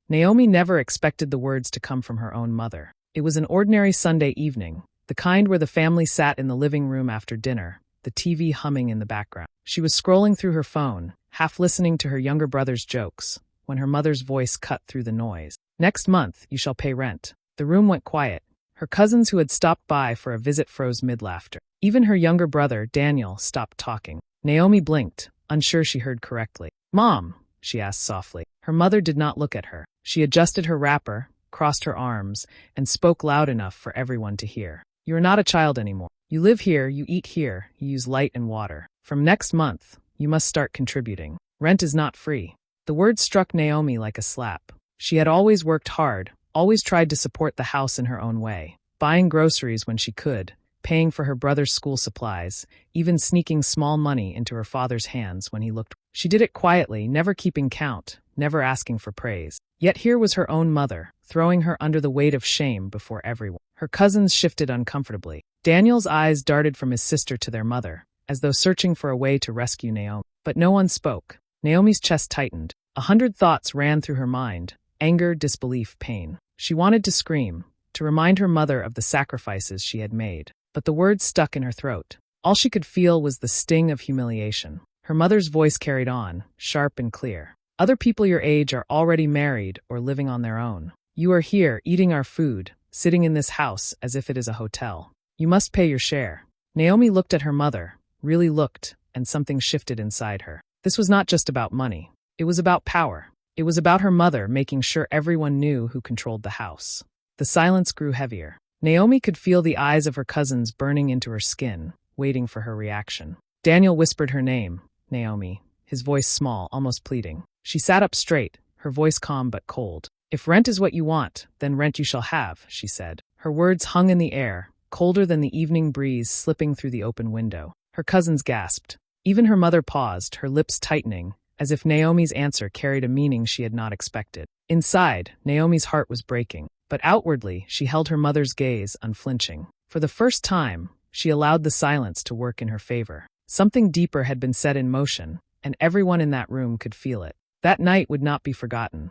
Naomi never expected the words to come from her own mother. It was an ordinary Sunday evening, the kind where the family sat in the living room after dinner, the TV humming in the background. She was scrolling through her phone, half listening to her younger brother's jokes, when her mother's voice cut through the noise. "Next month, you shall pay rent." The room went quiet. Her cousins who had stopped by for a visit froze mid-laughter. Even her younger brother, Daniel, stopped talking. Naomi blinked, unsure she heard correctly. "Mom?" she asked softly. Her mother did not look at her. She adjusted her wrapper, crossed her arms, and spoke loud enough for everyone to hear. "You are not a child anymore. You live here, you eat here, you use light and water. From next month, you must start contributing. Rent is not free." The word struck Naomi like a slap. She had always worked hard, always tried to support the house in her own way, buying groceries when she could, paying for her brother's school supplies, even sneaking small money into her father's hands when he looked. She did it quietly, never keeping count, never asking for praise. Yet here was her own mother, throwing her under the weight of shame before everyone. Her cousins shifted uncomfortably. Daniel's eyes darted from his sister to their mother, as though searching for a way to rescue Naomi. But no one spoke. Naomi's chest tightened. 100 thoughts ran through her mind: anger, disbelief, pain. She wanted to scream, to remind her mother of the sacrifices she had made. But the words stuck in her throat. All she could feel was the sting of humiliation. Her mother's voice carried on, sharp and clear. "Other people your age are already married or living on their own. You are here, eating our food, sitting in this house as if it is a hotel. You must pay your share." Naomi looked at her mother, really looked, and something shifted inside her. This was not just about money. It was about power. It was about her mother making sure everyone knew who controlled the house. The silence grew heavier. Naomi could feel the eyes of her cousins burning into her skin, waiting for her reaction. Daniel whispered her name, Naomi, his voice small, almost pleading. She sat up straight, her voice calm but cold. "If rent is what you want, then rent you shall have," she said. Her words hung in the air, colder than the evening breeze slipping through the open window. Her cousins gasped. Even her mother paused, her lips tightening, as if Naomi's answer carried a meaning she had not expected. Inside, Naomi's heart was breaking, but outwardly she held her mother's gaze unflinching. For the first time, she allowed the silence to work in her favor. Something deeper had been set in motion, and everyone in that room could feel it. That night would not be forgotten.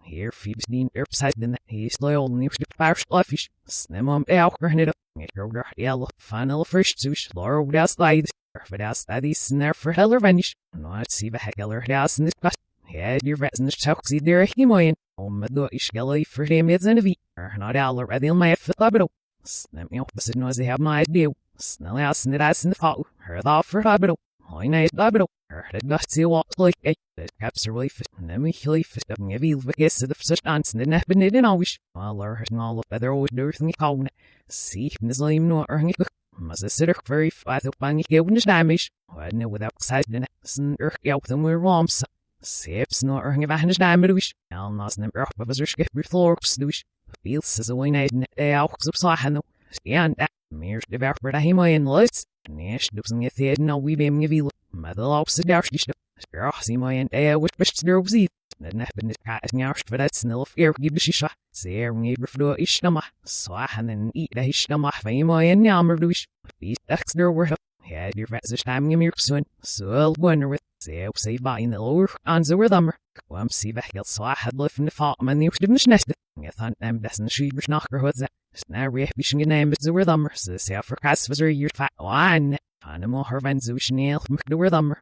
Hier fiebs dien upside he's loyal nieuws de paarslaffies. Snemom elkernit. Ik hoor jelle final first sush Laura das leid. Verdas die snare for heller vanish. Not see the heller das in this past. Ja, die retzen is toch zie der himoyen. Om do is gelle for him is in the not aller redil my flabro. Snem me op the no ze have my idea. Snel as in the fall. Her off for habro. I nice dabro. Het dacht ze wat like het capsule fit nem ich lief het ngevil vergis de verstands de net beneden alwish aller het all of other always durthing kaun see nislim no erng mas de sitter very fat op bang gewne damage what no without side den sen help them we roms seeps no erng vahne damage wish al nas nem op was er skip floors wish feels as a way night auch so sahen stand mir de werper da himoyen lights Nesh dupsing it the no we beam givil mother lops the dash see my and which best there was it been it nyash for that snil fear give the shisha say me refdo ishnama so and eat the ishnama fame my and yammer wish be that's there were had your fast time give me soon so I'll wonder with say by in the lower on the rhythm see the hill so I had left in the fall man the nest I thought them doesn't she was knocker what's Snare wishing a name the rhythm say for cast was your fat one animal her van zushneel the rhythm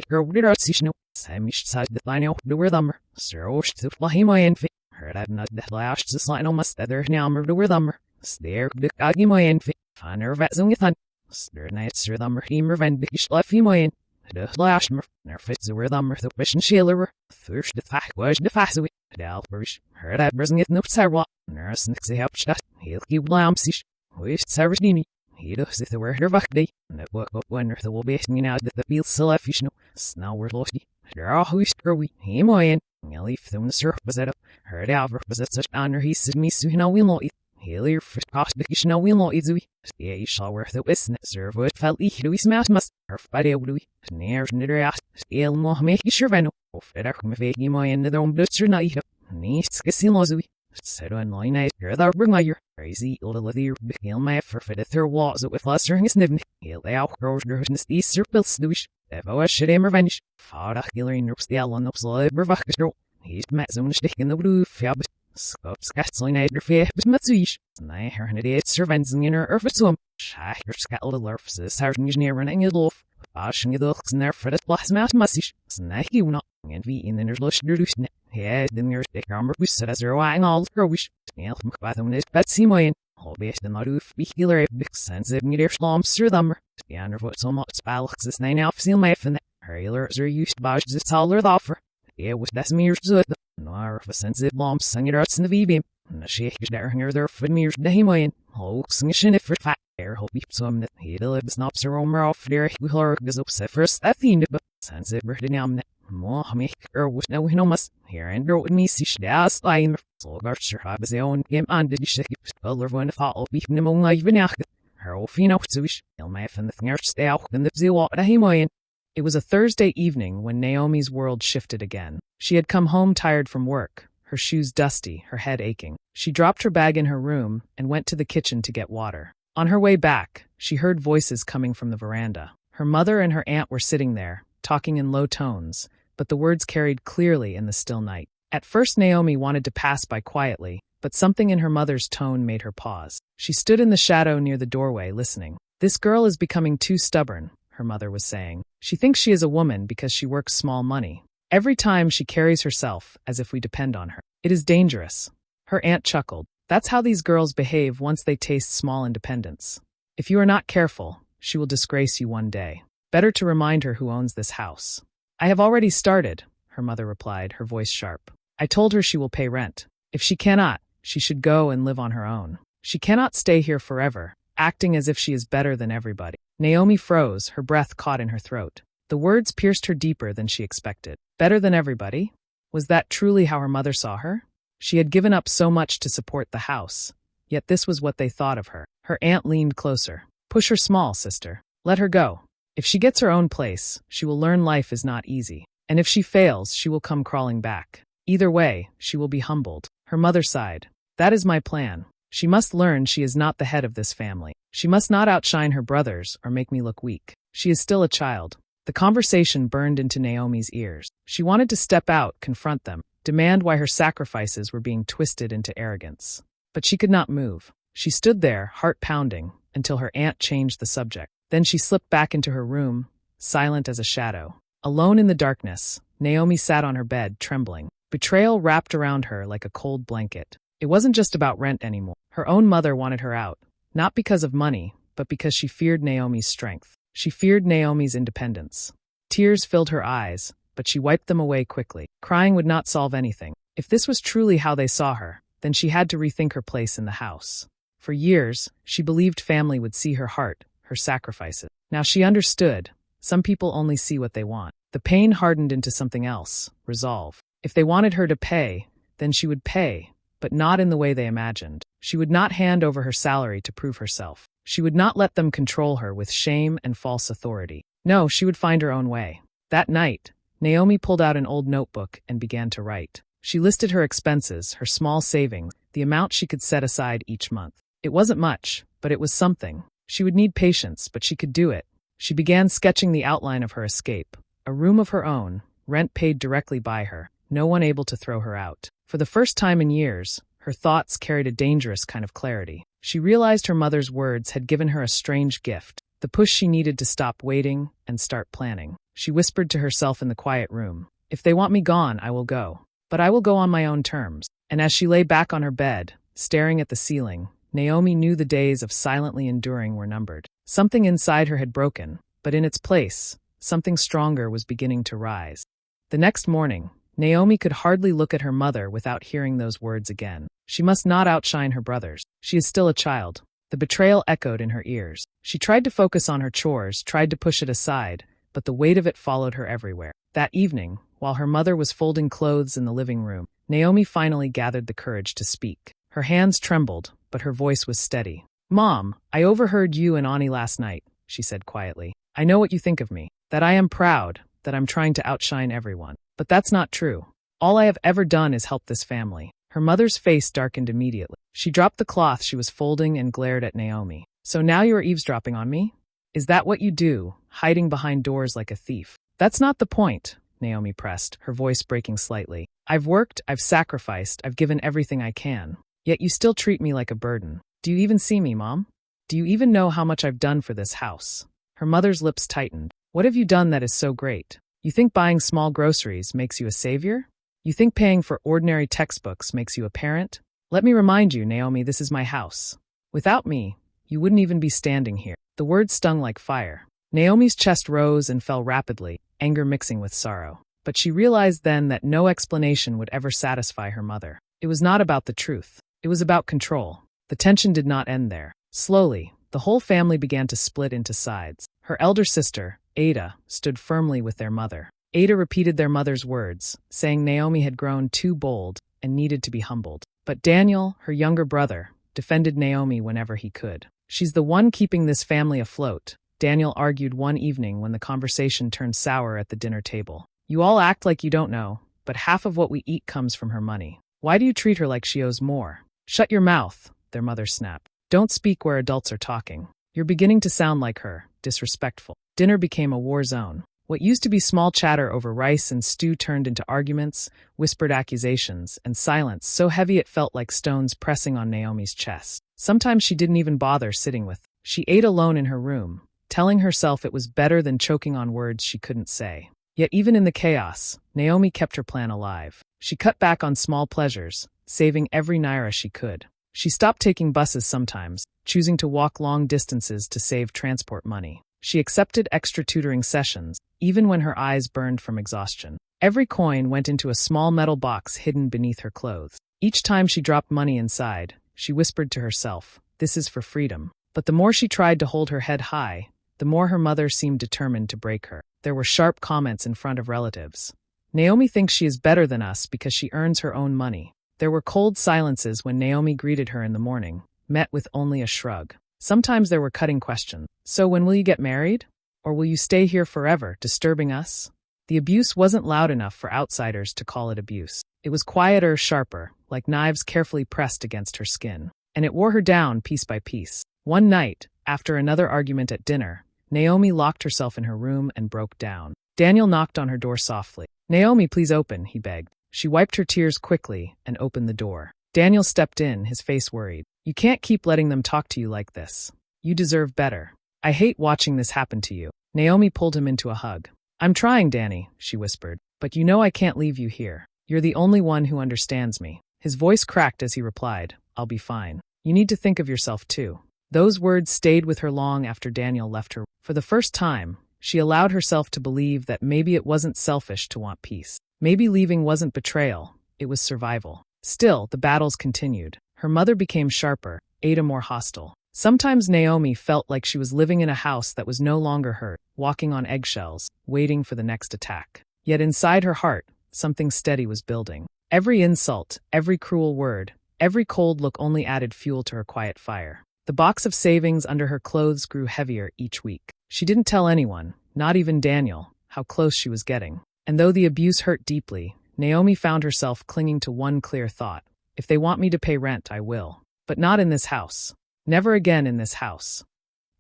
Girl, what did I see? No, Samish side the line out the rhythm. Sir, to fly my envy. Heard I've not the last to slide on my steather now, the rhythm. Stare, the gaggy my envy. Find her vets on your thun. Stir night, sir, the merhemer van bish leffy my en. The last mer, never fits the rhythm, the wish and shiller. Thirst the fact was the fast away. The alperish. Heard I brising it no sarwa. Nurse nixy help shut. He'll keep lamsish. Wished Sarasdini. He does if there were her back day, and it work up when there will be me now that the field selfish no, snow were lofty. There are who screwy, he moyen, I leave them the surf was at up, heard Albert was at such honor he said me soon I will know it. Healer for Costication will not easily. Stay shall worth the witness, serve what fell each Louis Mass must, or Friday Louis, near Nideras, stale more make you sure Veno, or Feder Mafaki my end of their own blister night. Needs Cassilozui. Said on line night, you're the bringer. Crazy little leather, he'll my for the third walls with flustering his nibn. He'll lay out gross these serpils douche. Evo should him revenge. Fara healing ropes the allen up slow bravakastro. He's met some stick in the blue fab. Scopes castling at your fair, but Matsuish. Nay, her and it's servants in her earth swim. Shah, your scuttle lurfs, the sergeant near running his loaf. Bashing the looks in there for the blast mouth mussish. Snack you not. And we in there's lush reduced. Yeah, then your stick armor was set as her wang all growish. Snail from Batham is Betsy Moyen. All based in the roof, be healer, big sense of near slumps through them. The underfoot so much spalks this 9 alf seal my fin. Her healers are used to bash this taller the offer. Yeah, with this mirrors to it. No, of a sensitive lumps sing it out in the V beam. And the shake is there near their foot mirrors the Himoyan. Hoax and shin if for fat. Air hope some that he lives snaps her own off there. We her goes up first that theme, but sensitive Bernam. More make her with no must. Here and wrote me see das line. So Garcher have his own game and did she color when fall beef among even after. Her old fino to wish. He'll my fan the thingers stay out in the zoo at a Himoyan. It was a Thursday evening when Naomi's world shifted again. She had come home tired from work, her shoes dusty, her head aching. She dropped her bag in her room and went to the kitchen to get water. On her way back, she heard voices coming from the veranda. Her mother and her aunt were sitting there, talking in low tones, but the words carried clearly in the still night. At first Naomi wanted to pass by quietly, but something in her mother's tone made her pause. She stood in the shadow near the doorway, listening. "This girl is becoming too stubborn," her mother was saying. "She thinks she is a woman because she works small money. Every time she carries herself as if we depend on her. It is dangerous." Her aunt chuckled. "That's how these girls behave once they taste small independence. If you are not careful, she will disgrace you one day. Better to remind her who owns this house." "I have already started," her mother replied, her voice sharp. "I told her she will pay rent. If she cannot, she should go and live on her own. She cannot stay here forever, acting as if she is better than everybody." Naomi froze, her breath caught in her throat. The words pierced her deeper than she expected. Better than everybody? Was that truly how her mother saw her? She had given up so much to support the house, yet this was what they thought of her. Her aunt leaned closer. "Push her small, sister. Let her go. If she gets her own place, she will learn life is not easy. And if she fails, she will come crawling back. Either way, she will be humbled." Her mother sighed. "That is my plan. She must learn she is not the head of this family. She must not outshine her brothers or make me look weak. She is still a child." The conversation burned into Naomi's ears. She wanted to step out, confront them, demand why her sacrifices were being twisted into arrogance. But she could not move. She stood there, heart pounding, until her aunt changed the subject. Then she slipped back into her room, silent as a shadow. Alone in the darkness, Naomi sat on her bed, trembling. Betrayal wrapped around her like a cold blanket. It wasn't just about rent anymore. Her own mother wanted her out, not because of money, but because she feared Naomi's strength. She feared Naomi's independence. Tears filled her eyes, but she wiped them away quickly. Crying would not solve anything. If this was truly how they saw her, then she had to rethink her place in the house. For years, she believed family would see her heart, her sacrifices. Now she understood. Some people only see what they want. The pain hardened into something else, resolve. If they wanted her to pay, then she would pay, but not in the way they imagined. She would not hand over her salary to prove herself. She would not let them control her with shame and false authority. No, she would find her own way. That night, Naomi pulled out an old notebook and began to write. She listed her expenses, her small savings, the amount she could set aside each month. It wasn't much, but it was something. She would need patience, but she could do it. She began sketching the outline of her escape. A room of her own, rent paid directly by her, no one able to throw her out. For the first time in years, her thoughts carried a dangerous kind of clarity. She realized her mother's words had given her a strange gift, the push she needed to stop waiting and start planning. She whispered to herself in the quiet room, "If they want me gone, I will go. But I will go on my own terms." And as she lay back on her bed, staring at the ceiling, Naomi knew the days of silently enduring were numbered. Something inside her had broken, but in its place, something stronger was beginning to rise. The next morning, Naomi could hardly look at her mother without hearing those words again. She must not outshine her brothers. She is still a child. The betrayal echoed in her ears. She tried to focus on her chores, tried to push it aside, but the weight of it followed her everywhere. That evening, while her mother was folding clothes in the living room, Naomi finally gathered the courage to speak. Her hands trembled, but her voice was steady. "Mom, I overheard you and Ani last night," she said quietly. "I know what you think of me, that I am proud, that I'm trying to outshine everyone. But that's not true. All I have ever done is help this family." Her mother's face darkened immediately. She dropped the cloth she was folding and glared at Naomi. "So now you are eavesdropping on me? Is that what you do, hiding behind doors like a thief?" "That's not the point," Naomi pressed, her voice breaking slightly. "I've worked, I've sacrificed, I've given everything I can. Yet you still treat me like a burden. Do you even see me, Mom? Do you even know how much I've done for this house?" Her mother's lips tightened. "What have you done that is so great? You think buying small groceries makes you a savior? You think paying for ordinary textbooks makes you a parent? Let me remind you, Naomi, this is my house. Without me, you wouldn't even be standing here." The words stung like fire. Naomi's chest rose and fell rapidly, anger mixing with sorrow. But she realized then that no explanation would ever satisfy her mother. It was not about the truth. It was about control. The tension did not end there. Slowly, the whole family began to split into sides. Her elder sister, Ada, stood firmly with their mother. Ada repeated their mother's words, saying Naomi had grown too bold and needed to be humbled. But Daniel, her younger brother, defended Naomi whenever he could. "She's the one keeping this family afloat," Daniel argued one evening when the conversation turned sour at the dinner table. "You all act like you don't know, but half of what we eat comes from her money. Why do you treat her like she owes more?" "Shut your mouth," their mother snapped. "Don't speak where adults are talking. You're beginning to sound like her, disrespectful." Dinner became a war zone. What used to be small chatter over rice and stew turned into arguments, whispered accusations, and silence so heavy it felt like stones pressing on Naomi's chest. Sometimes she didn't even bother sitting with. She ate alone in her room, telling herself it was better than choking on words she couldn't say. Yet even in the chaos, Naomi kept her plan alive. She cut back on small pleasures, saving every naira she could. She stopped taking buses sometimes, choosing to walk long distances to save transport money. She accepted extra tutoring sessions, even when her eyes burned from exhaustion. Every coin went into a small metal box hidden beneath her clothes. Each time she dropped money inside, she whispered to herself, "This is for freedom." But the more she tried to hold her head high, the more her mother seemed determined to break her. There were sharp comments in front of relatives. "Naomi thinks she is better than us because she earns her own money." There were cold silences when Naomi greeted her in the morning, met with only a shrug. Sometimes there were cutting questions. "So when will you get married? Or will you stay here forever, disturbing us?" The abuse wasn't loud enough for outsiders to call it abuse. It was quieter, sharper, like knives carefully pressed against her skin. And it wore her down piece by piece. One night, after another argument at dinner, Naomi locked herself in her room and broke down. Daniel knocked on her door softly. "Naomi, please open," he begged. She wiped her tears quickly and opened the door. Daniel stepped in, his face worried. "You can't keep letting them talk to you like this. You deserve better. I hate watching this happen to you." Naomi pulled him into a hug. "I'm trying, Danny," she whispered, "but you know I can't leave you here. You're the only one who understands me." His voice cracked as he replied, "I'll be fine. You need to think of yourself too." Those words stayed with her long after Daniel left her. For the first time, she allowed herself to believe that maybe it wasn't selfish to want peace. Maybe leaving wasn't betrayal, it was survival. Still, the battles continued. Her mother became sharper, Ada more hostile. Sometimes Naomi felt like she was living in a house that was no longer hers, walking on eggshells, waiting for the next attack. Yet inside her heart, something steady was building. Every insult, every cruel word, every cold look only added fuel to her quiet fire. The box of savings under her clothes grew heavier each week. She didn't tell anyone, not even Daniel, how close she was getting. And though the abuse hurt deeply, Naomi found herself clinging to one clear thought. If they want me to pay rent, I will. But not in this house. Never again in this house.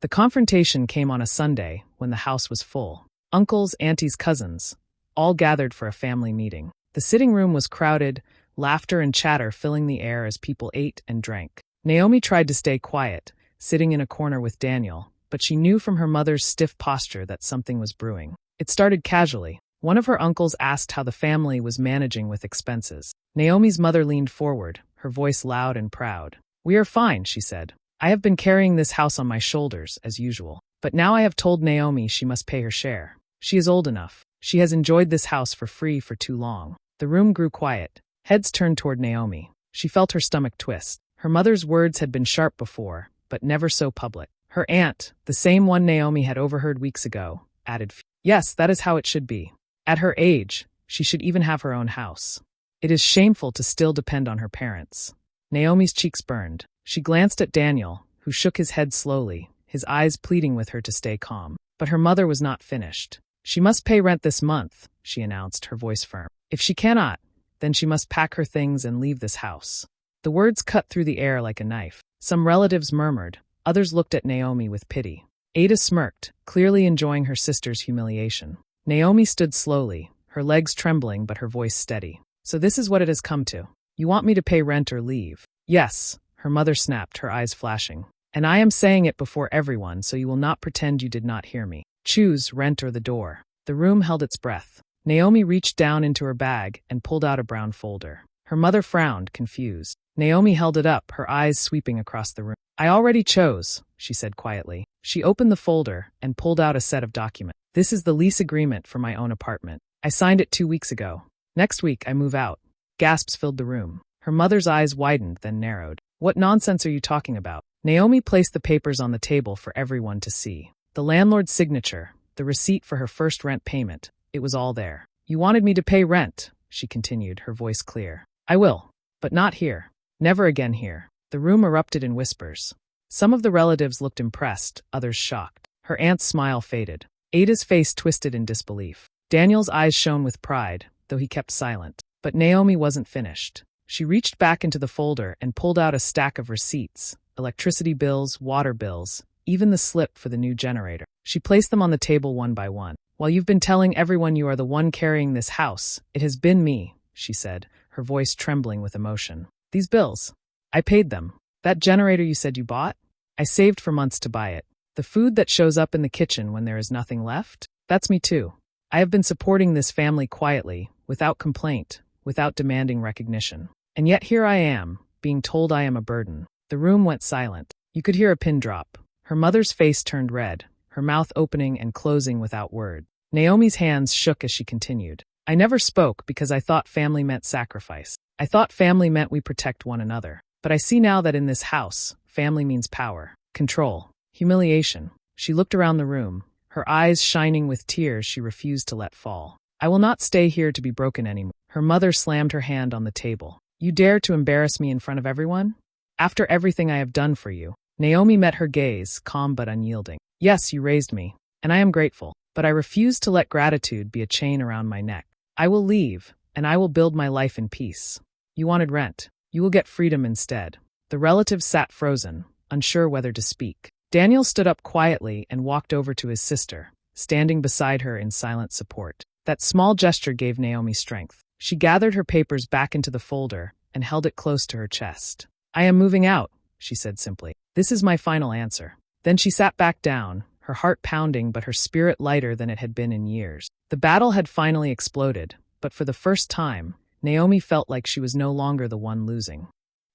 The confrontation came on a Sunday when the house was full. Uncles, aunties, cousins, all gathered for a family meeting. The sitting room was crowded, laughter and chatter filling the air as people ate and drank. Naomi tried to stay quiet, sitting in a corner with Daniel, but she knew from her mother's stiff posture that something was brewing. It started casually. One of her uncles asked how the family was managing with expenses. Naomi's mother leaned forward, her voice loud and proud. "We are fine," she said. "I have been carrying this house on my shoulders, as usual. But now I have told Naomi she must pay her share. She is old enough. She has enjoyed this house for free for too long." The room grew quiet. Heads turned toward Naomi. She felt her stomach twist. Her mother's words had been sharp before, but never so public. Her aunt, the same one Naomi had overheard weeks ago, added, "Yes, that is how it should be. At her age, she should even have her own house. It is shameful to still depend on her parents." Naomi's cheeks burned. She glanced at Daniel, who shook his head slowly, his eyes pleading with her to stay calm. But her mother was not finished. She must pay rent this month, she announced, her voice firm. If she cannot, then she must pack her things and leave this house. The words cut through the air like a knife. Some relatives murmured, others looked at Naomi with pity. Ada smirked, clearly enjoying her sister's humiliation. Naomi stood slowly, her legs trembling but her voice steady. So this is what it has come to. You want me to pay rent or leave? Yes, her mother snapped, her eyes flashing. And I am saying it before everyone, so you will not pretend you did not hear me. Choose rent or the door. The room held its breath. Naomi reached down into her bag and pulled out a brown folder. Her mother frowned, confused. Naomi held it up, her eyes sweeping across the room. I already chose, she said quietly. She opened the folder and pulled out a set of documents. This is the lease agreement for my own apartment. I signed it 2 weeks ago. Next week I move out. Gasps filled the room. Her mother's eyes widened, then narrowed. What nonsense are you talking about? Naomi placed the papers on the table for everyone to see. The landlord's signature, the receipt for her first rent payment, it was all there. You wanted me to pay rent, she continued, her voice clear. I will, but not here. Never again here. The room erupted in whispers. Some of the relatives looked impressed, others shocked. Her aunt's smile faded. Ada's face twisted in disbelief. Daniel's eyes shone with pride, though he kept silent. But Naomi wasn't finished. She reached back into the folder and pulled out a stack of receipts, electricity bills, water bills, even the slip for the new generator. She placed them on the table one by one. While you've been telling everyone you are the one carrying this house, it has been me, she said, her voice trembling with emotion. These bills. I paid them. That generator you said you bought? I saved for months to buy it. The food that shows up in the kitchen when there is nothing left? That's me too. I have been supporting this family quietly, without complaint, without demanding recognition. And yet here I am, being told I am a burden. The room went silent. You could hear a pin drop. Her mother's face turned red, her mouth opening and closing without word. Naomi's hands shook as she continued. I never spoke because I thought family meant sacrifice. I thought family meant we protect one another. But I see now that in this house, family means power, control, humiliation. She looked around the room, her eyes shining with tears she refused to let fall. I will not stay here to be broken anymore. Her mother slammed her hand on the table. You dare to embarrass me in front of everyone? After everything I have done for you. Naomi met her gaze, calm but unyielding. Yes, you raised me, and I am grateful, but I refuse to let gratitude be a chain around my neck. I will leave, and I will build my life in peace. You wanted rent. You will get freedom instead. The relatives sat frozen, unsure whether to speak. Daniel stood up quietly and walked over to his sister, standing beside her in silent support. That small gesture gave Naomi strength. She gathered her papers back into the folder and held it close to her chest. I am moving out, she said simply. This is my final answer. Then she sat back down, her heart pounding but her spirit lighter than it had been in years. The battle had finally exploded, but for the first time, Naomi felt like she was no longer the one losing.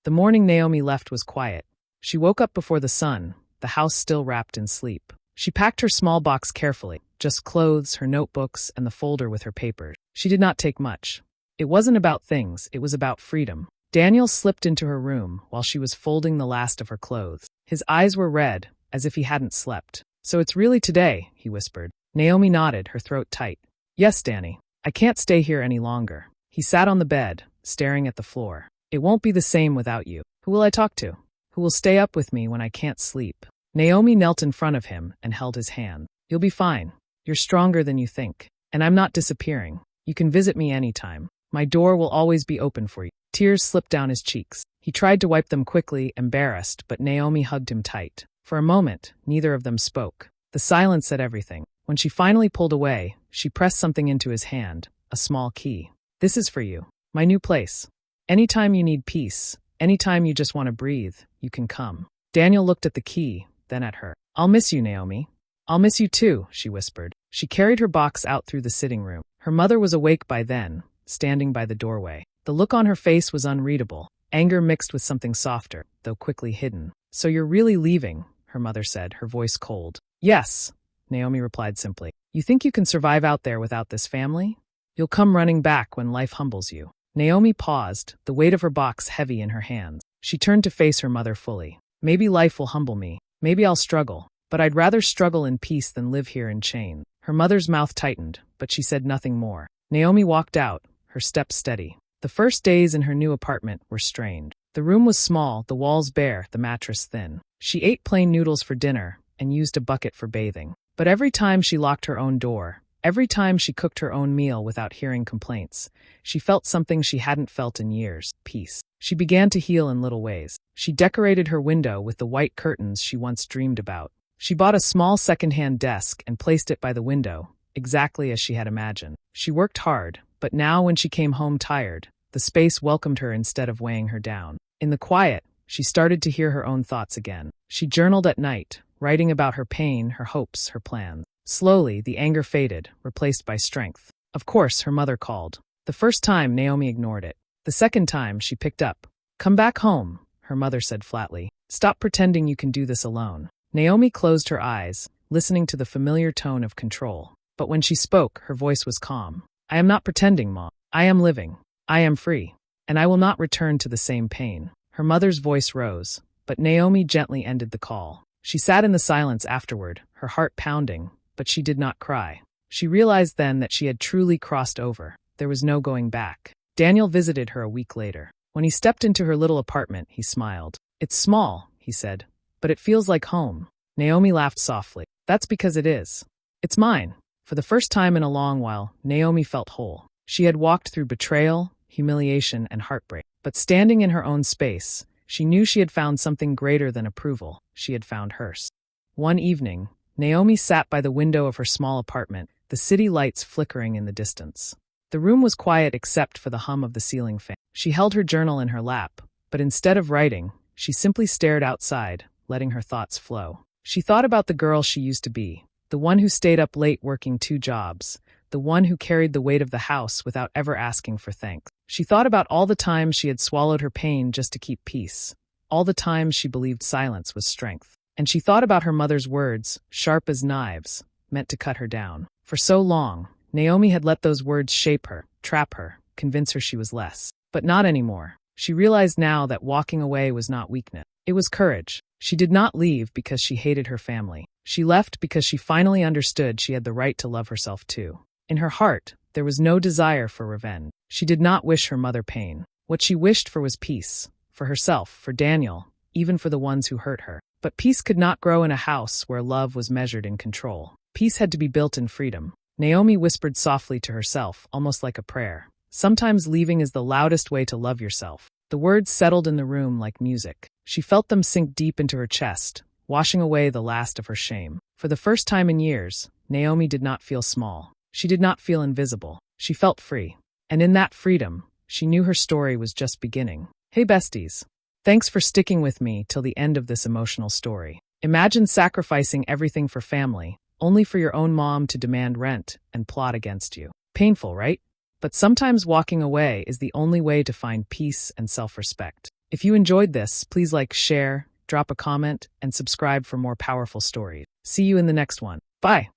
The morning Naomi left was quiet. She woke up before the sun, the house still wrapped in sleep. She packed her small box carefully, just clothes, her notebooks, and the folder with her papers. She did not take much. It wasn't about things, it was about freedom. Daniel slipped into her room while she was folding the last of her clothes. His eyes were red, as if he hadn't slept. So it's really today, he whispered. Naomi nodded, her throat tight. Yes, Danny. I can't stay here any longer. He sat on the bed, staring at the floor. It won't be the same without you. Who will I talk to? Who will stay up with me when I can't sleep? Naomi knelt in front of him and held his hand. You'll be fine. You're stronger than you think. And I'm not disappearing. You can visit me anytime. My door will always be open for you. Tears slipped down his cheeks. He tried to wipe them quickly, embarrassed, but Naomi hugged him tight. For a moment, neither of them spoke. The silence said everything. When she finally pulled away, she pressed something into his hand, a small key. This is for you. My new place. Anytime you need peace, anytime you just want to breathe, you can come. Daniel looked at the key, then at her. I'll miss you, Naomi. I'll miss you too, she whispered. She carried her box out through the sitting room. Her mother was awake by then, standing by the doorway. The look on her face was unreadable, anger mixed with something softer, though quickly hidden. So you're really leaving, her mother said, her voice cold. Yes, Naomi replied simply. You think you can survive out there without this family? You'll come running back when life humbles you. Naomi paused, the weight of her box heavy in her hands. She turned to face her mother fully. Maybe life will humble me. Maybe I'll struggle. But I'd rather struggle in peace than live here in chains. Her mother's mouth tightened, but she said nothing more. Naomi walked out, her steps steady. The first days in her new apartment were strange. The room was small, the walls bare, the mattress thin. She ate plain noodles for dinner and used a bucket for bathing. But every time she locked her own door, every time she cooked her own meal without hearing complaints, she felt something she hadn't felt in years: peace. She began to heal in little ways. She decorated her window with the white curtains she once dreamed about. She bought a small second-hand desk and placed it by the window, exactly as she had imagined. She worked hard, but now when she came home tired, the space welcomed her instead of weighing her down. In the quiet, she started to hear her own thoughts again. She journaled at night, writing about her pain, her hopes, her plans. Slowly, the anger faded, replaced by strength. Of course, her mother called. The first time, Naomi ignored it. The second time, she picked up. "Come back home," her mother said flatly. "Stop pretending you can do this alone." Naomi closed her eyes, listening to the familiar tone of control. But when she spoke, her voice was calm. "I am not pretending, Mom. I am living. I am free. And I will not return to the same pain." Her mother's voice rose, but Naomi gently ended the call. She sat in the silence afterward, her heart pounding, but she did not cry. She realized then that she had truly crossed over. There was no going back. Daniel visited her a week later. When he stepped into her little apartment, he smiled. "It's small," he said, "but it feels like home." Naomi laughed softly. "That's because it is. It's mine." For the first time in a long while, Naomi felt whole. She had walked through betrayal, humiliation, and heartbreak. But standing in her own space, she knew she had found something greater than approval. She had found hers. One evening, Naomi sat by the window of her small apartment, the city lights flickering in the distance. The room was quiet except for the hum of the ceiling fan. She held her journal in her lap, but instead of writing, she simply stared outside, letting her thoughts flow. She thought about the girl she used to be, the one who stayed up late working 2 jobs, the one who carried the weight of the house without ever asking for thanks. She thought about all the times she had swallowed her pain just to keep peace, all the times she believed silence was strength. And she thought about her mother's words, sharp as knives, meant to cut her down. For so long, Naomi had let those words shape her, trap her, convince her she was less. But not anymore. She realized now that walking away was not weakness. It was courage. She did not leave because she hated her family. She left because she finally understood she had the right to love herself too. In her heart, there was no desire for revenge. She did not wish her mother pain. What she wished for was peace. For herself, for Daniel, even for the ones who hurt her. But peace could not grow in a house where love was measured in control. Peace had to be built in freedom. Naomi whispered softly to herself, almost like a prayer. Sometimes leaving is the loudest way to love yourself. The words settled in the room like music. She felt them sink deep into her chest, washing away the last of her shame. For the first time in years, Naomi did not feel small. She did not feel invisible. She felt free. And in that freedom, she knew her story was just beginning. Hey besties. Thanks for sticking with me till the end of this emotional story. Imagine sacrificing everything for family, only for your own mom to demand rent and plot against you. Painful, right? But sometimes walking away is the only way to find peace and self-respect. If you enjoyed this, please like, share, drop a comment, and subscribe for more powerful stories. See you in the next one. Bye.